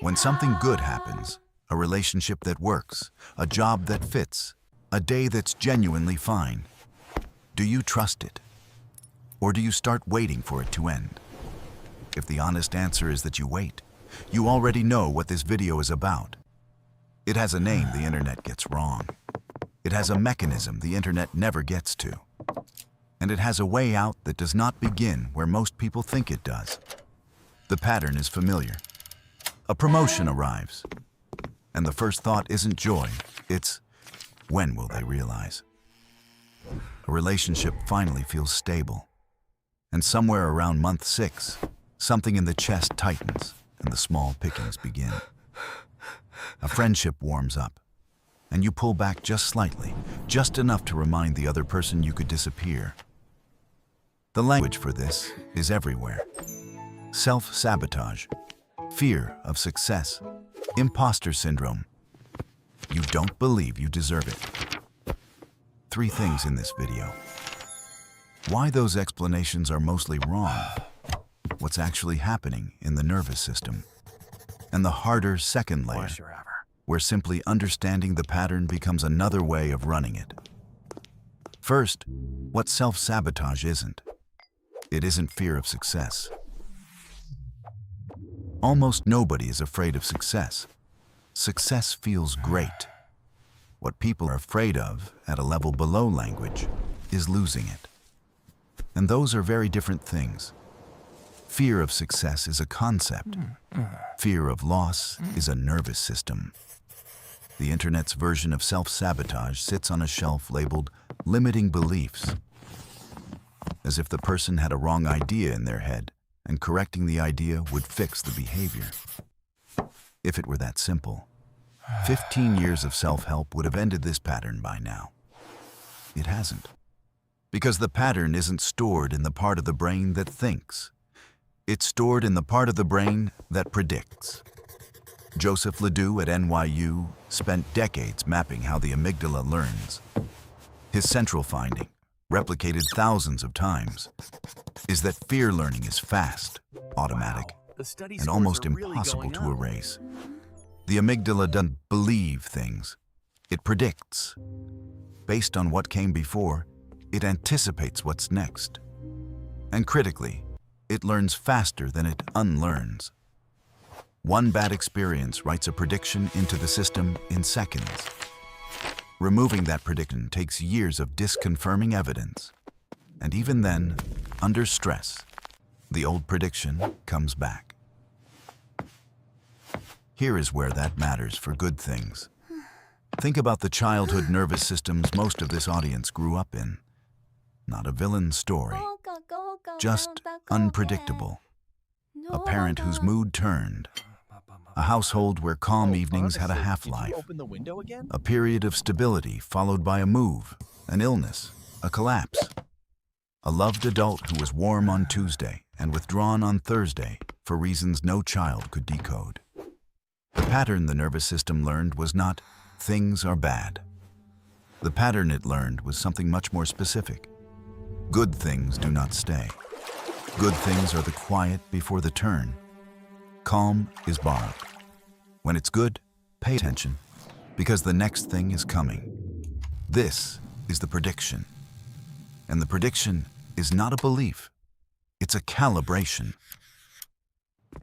When something good happens, a relationship that works, a job that fits, a day that's genuinely fine, do you trust it? Or do you start waiting for it to end? If the honest answer is that you wait, you already know what this video is about. It has a name the internet gets wrong. It has a mechanism the internet never gets to. And it has a way out that does not begin where most people think it does. The pattern is familiar. A promotion arrives, and the first thought isn't joy, it's, when will they realize? A relationship finally feels stable, and somewhere around month 6, something in the chest tightens and the small pickings begin. A friendship warms up, and you pull back just slightly, just enough to remind the other person you could disappear. The language for this is everywhere. Self-sabotage, fear of success, imposter syndrome. You don't believe you deserve it. 3 things in this video. Why those explanations are mostly wrong, what's actually happening in the nervous system, and the harder second layer, where simply understanding the pattern becomes another way of running it. First, what self-sabotage isn't. It isn't fear of success. Almost nobody is afraid of success. Success feels great. What people are afraid of, at a level below language, is losing it. And those are very different things. Fear of success is a concept. Fear of loss is a nervous system. The internet's version of self-sabotage sits on a shelf labeled limiting beliefs, as if the person had a wrong idea in their head, and correcting the idea would fix the behavior. If it were that simple, 15 years of self-help would have ended this pattern by now. It hasn't. Because the pattern isn't stored in the part of the brain that thinks. It's stored in the part of the brain that predicts. Joseph Ledoux at NYU spent decades mapping how the amygdala learns. His central finding, replicated thousands of times, is that fear learning is fast, automatic, and almost impossible to erase. The amygdala doesn't believe things. It predicts. Based on what came before, it anticipates what's next. And critically, it learns faster than it unlearns. One bad experience writes a prediction into the system in seconds. Removing that prediction takes years of disconfirming evidence. And even then, under stress, the old prediction comes back. Here is where that matters for good things. Think about the childhood nervous systems most of this audience grew up in. Not a villain story, just unpredictable. A parent whose mood turned. A household where calm evenings had a half-life. A period of stability followed by a move, an illness, a collapse. A loved adult who was warm on Tuesday and withdrawn on Thursday for reasons no child could decode. The pattern the nervous system learned was not, things are bad. The pattern it learned was something much more specific. Good things do not stay. Good things are the quiet before the turn. Calm is borrowed. When it's good, pay attention, because the next thing is coming. This is the prediction. And the prediction is not a belief. It's a calibration.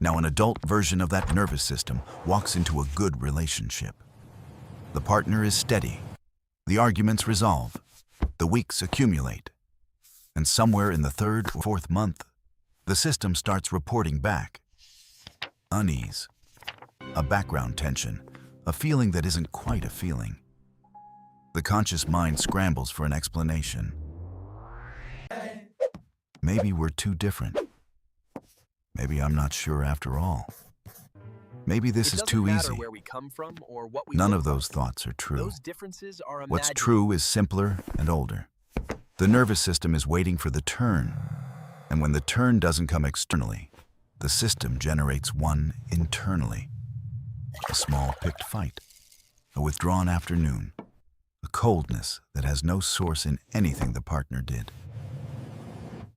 Now, an adult version of that nervous system walks into a good relationship. The partner is steady. The arguments resolve. The weeks accumulate. And somewhere in the 3rd or 4th month, the system starts reporting back. Unease, a background tension, a feeling that isn't quite a feeling. The conscious mind scrambles for an explanation. Maybe we're too different. Maybe I'm not sure after all. Maybe this is too easy. None of those thoughts are true. What's true is simpler and older. The nervous system is waiting for the turn, and when the turn doesn't come externally, the system generates one internally. A small picked fight, a withdrawn afternoon, a coldness that has no source in anything the partner did.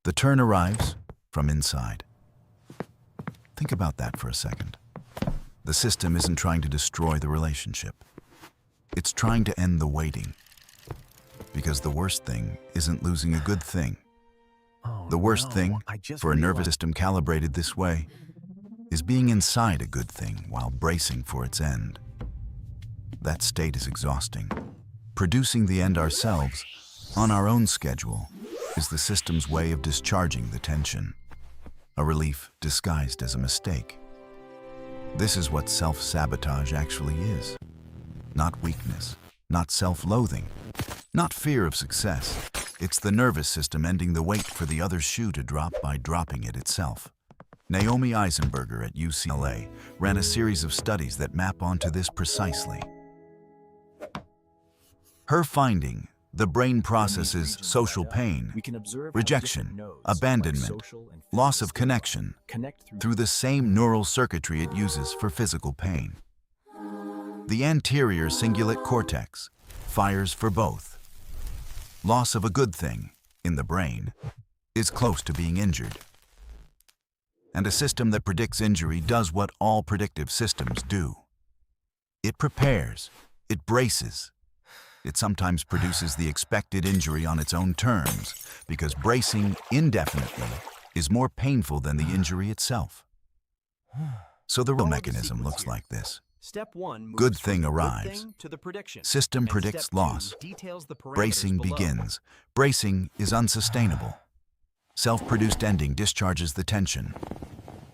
The turn arrives from inside. Think about that for a second. The system isn't trying to destroy the relationship. It's trying to end the waiting. Because the worst thing isn't losing a good thing. The worst thing, for a nervous system calibrated this way, is being inside a good thing while bracing for its end. That state is exhausting. Producing the end ourselves, on our own schedule, is the system's way of discharging the tension. A relief disguised as a mistake. This is what self-sabotage actually is. Not weakness, not self-loathing, not fear of success. It's the nervous system ending the wait for the other shoe to drop by dropping it itself. Naomi Eisenberger at UCLA ran a series of studies that map onto this precisely. Her finding: the brain processes social pain, rejection, abandonment, loss of connection through the same neural circuitry it uses for physical pain. The anterior cingulate cortex fires for both. Loss of a good thing, in the brain, is close to being injured. And a system that predicts injury does what all predictive systems do. It prepares, it braces. It sometimes produces the expected injury on its own terms, because bracing indefinitely is more painful than the injury itself. So the real mechanism looks like this. Step 1 moves Good thing from the good arrives. thing to the prediction. System And predicts step 2 loss. details the parameters Bracing below. begins. Bracing is unsustainable. Self-produced ending discharges the tension.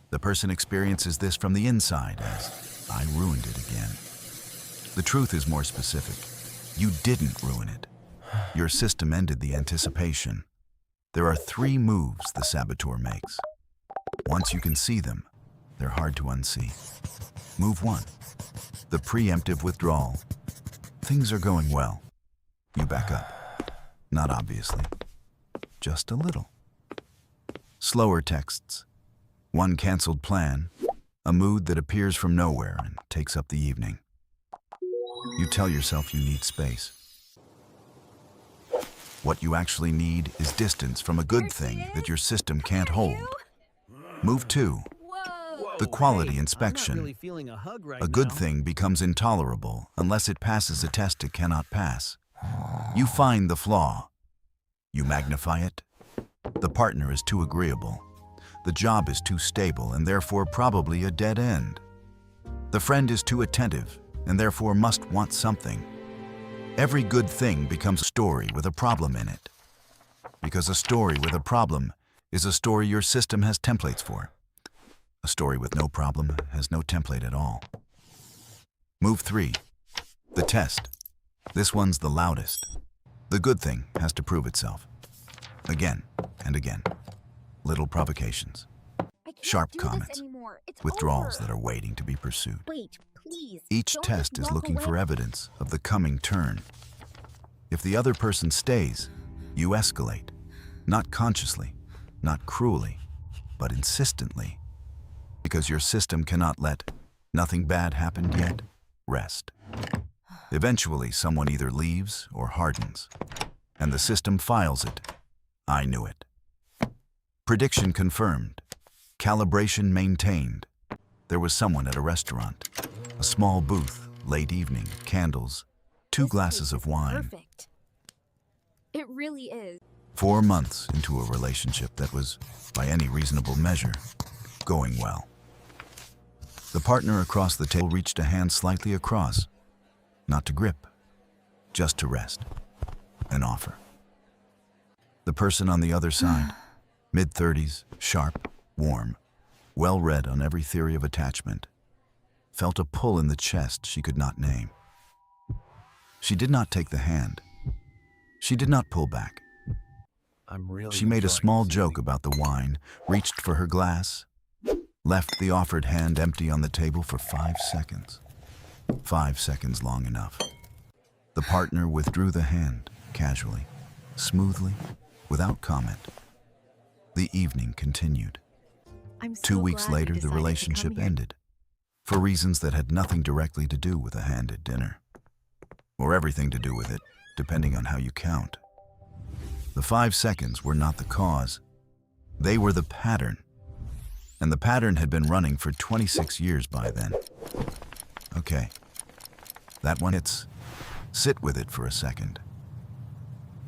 The person experiences this from the inside as, I ruined it again. The truth is more specific. You didn't ruin it. Your system ended the anticipation. There are 3 moves the saboteur makes. Once you can see them, they're hard to unsee. Move 1. The preemptive withdrawal. Things are going well. You back up. Not obviously. Just a little. Slower texts. One canceled plan. A mood that appears from nowhere and takes up the evening. You tell yourself you need space. What you actually need is distance from a good thing that your system can't hold. Move 2. The quality inspection. I'm not really feeling a hug right A good now. thing becomes intolerable unless it passes a test it cannot pass. You find the flaw. You magnify it. The partner is too agreeable. The job is too stable and therefore probably a dead end. The friend is too attentive and therefore must want something. Every good thing becomes a story with a problem in it. Because a story with a problem is a story your system has templates for. A story with no problem has no template at all. Move 3. The test. This one's the loudest. The good thing has to prove itself. Again and again. Little provocations. Sharp comments. Withdrawals that are waiting to be pursued. Wait, please. Each Don't test just is walk looking away. for evidence of the coming turn. If the other person stays, you escalate. Not consciously, not cruelly, but insistently. Because your system cannot let nothing bad happened yet rest. Eventually, someone either leaves or hardens, and the system files it. I knew it. Prediction confirmed. Calibration maintained. There was someone at a restaurant. A small booth, late evening, candles, 2 This glasses place of is wine. Perfect. It really is. 4 months into a relationship that was, by any reasonable measure, going well. The partner across the table reached a hand slightly across, not to grip, just to rest, an offer. The person on the other side, mid-30s, sharp, warm, well-read on every theory of attachment, felt a pull in the chest she could not name. She did not take the hand. She did not pull back. She made a small joke about the wine, reached for her glass, left the offered hand empty on the table for 5 seconds. 5 seconds long enough. The partner withdrew the hand, casually, smoothly, without comment. The evening continued. I'm so 2 weeks glad you later, the decided to relationship come here. ended, for reasons that had nothing directly to do with a hand at dinner, or everything to do with it, depending on how you count. The 5 seconds were not the cause. They were the pattern. And the pattern had been running for 26 years by then. Okay, that one hits. Sit with it for a second.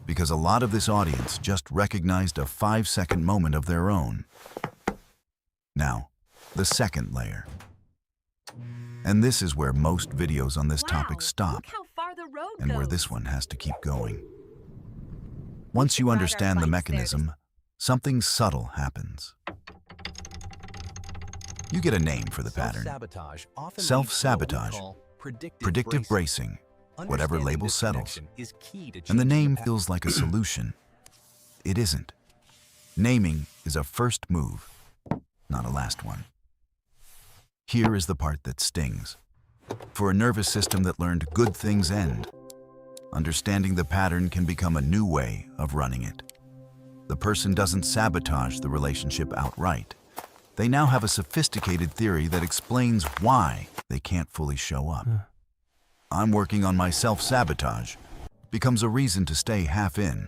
Because a lot of this audience just recognized a 5-second moment of their own. Now, the second layer. And this is where most videos on this topic stop, Look how far the road and where goes. this one has to keep going. Once you understand the mechanism, something subtle happens. You get a name for the pattern. Self-sabotage often Self-sabotage. leads to what we call Predictive bracing, whatever Understanding label this settles. connection is key to And the changing name pattern. feels like a solution. It isn't. Naming is a first move, not a last one. Here is the part that stings. For a nervous system that learned good things end, understanding the pattern can become a new way of running it. The person doesn't sabotage the relationship outright. They now have a sophisticated theory that explains why they can't fully show up. I'm working on my self-sabotage becomes a reason to stay half in.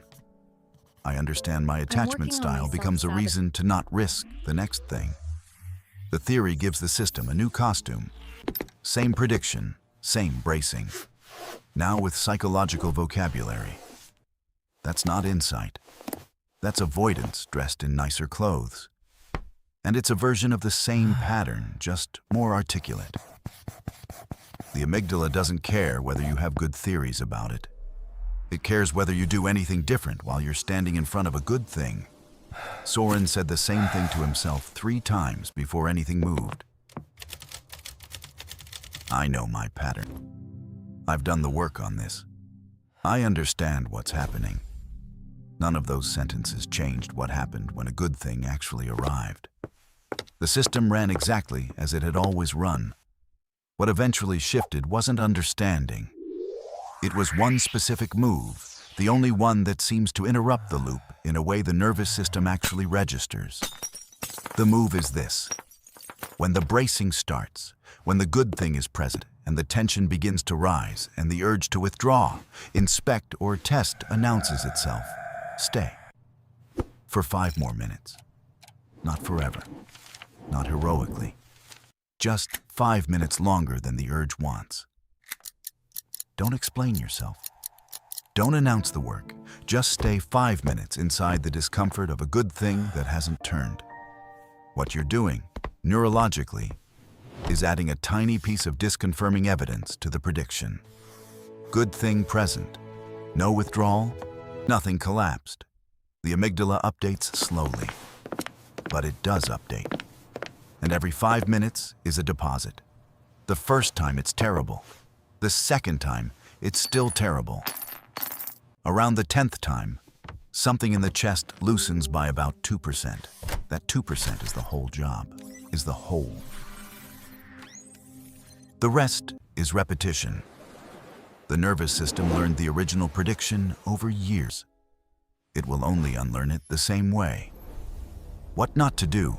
I understand my attachment working on my style becomes a self-sabot- reason to not risk the next thing. The theory gives the system a new costume. Same prediction, same bracing. Now with psychological vocabulary. That's not insight. That's avoidance dressed in nicer clothes. And it's a version of the same pattern, just more articulate. The amygdala doesn't care whether you have good theories about it. It cares whether you do anything different while you're standing in front of a good thing. Soren said the same thing to himself 3 times before anything moved. I know my pattern. I've done the work on this. I understand what's happening. None of those sentences changed what happened when a good thing actually arrived. The system ran exactly as it had always run. What eventually shifted wasn't understanding. It was one specific move, the only one that seems to interrupt the loop in a way the nervous system actually registers. The move is this. When the bracing starts, when the good thing is present and the tension begins to rise and the urge to withdraw, inspect, or test announces itself, stay. For 5 more minutes. Not forever. Not heroically. Just 5 minutes longer than the urge wants. Don't explain yourself. Don't announce the work. Just stay 5 minutes inside the discomfort of a good thing that hasn't turned. What you're doing, neurologically, is adding a tiny piece of disconfirming evidence to the prediction. Good thing present. No withdrawal, nothing collapsed. The amygdala updates slowly, but it does update. And every 5 minutes is a deposit. The first time it's terrible. The second time, it's still terrible. Around the 10th time, something in the chest loosens by about 2%. That 2% is the whole job, is the whole. The rest is repetition. The nervous system learned the original prediction over years. It will only unlearn it the same way. What not to do?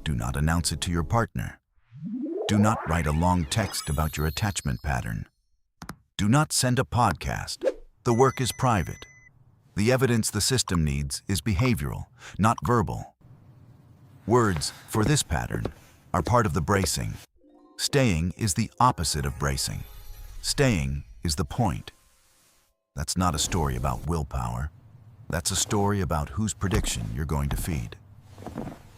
Do not announce it to your partner. Do not write a long text about your attachment pattern. Do not send a podcast. The work is private. The evidence the system needs is behavioral, not verbal. Words for this pattern are part of the bracing. Staying is the opposite of bracing. Staying is the point. That's not a story about willpower. That's a story about whose prediction you're going to feed.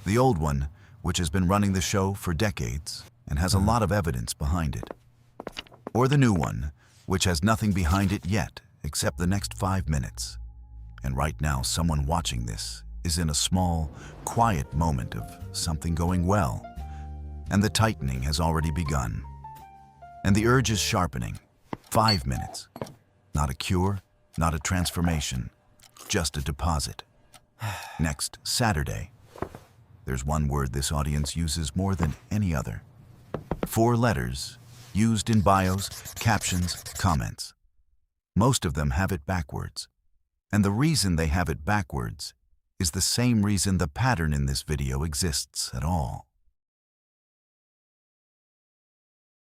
The old one, which has been running the show for decades and has a lot of evidence behind it. Or the new one, which has nothing behind it yet except the next 5 minutes. And right now, someone watching this is in a small, quiet moment of something going well. And the tightening has already begun. And the urge is sharpening. 5 minutes. Not a cure, not a transformation, just a deposit. Next Saturday. There's one word this audience uses more than any other. 4 letters, used in bios, captions, comments. Most of them have it backwards. And the reason they have it backwards is the same reason the pattern in this video exists at all.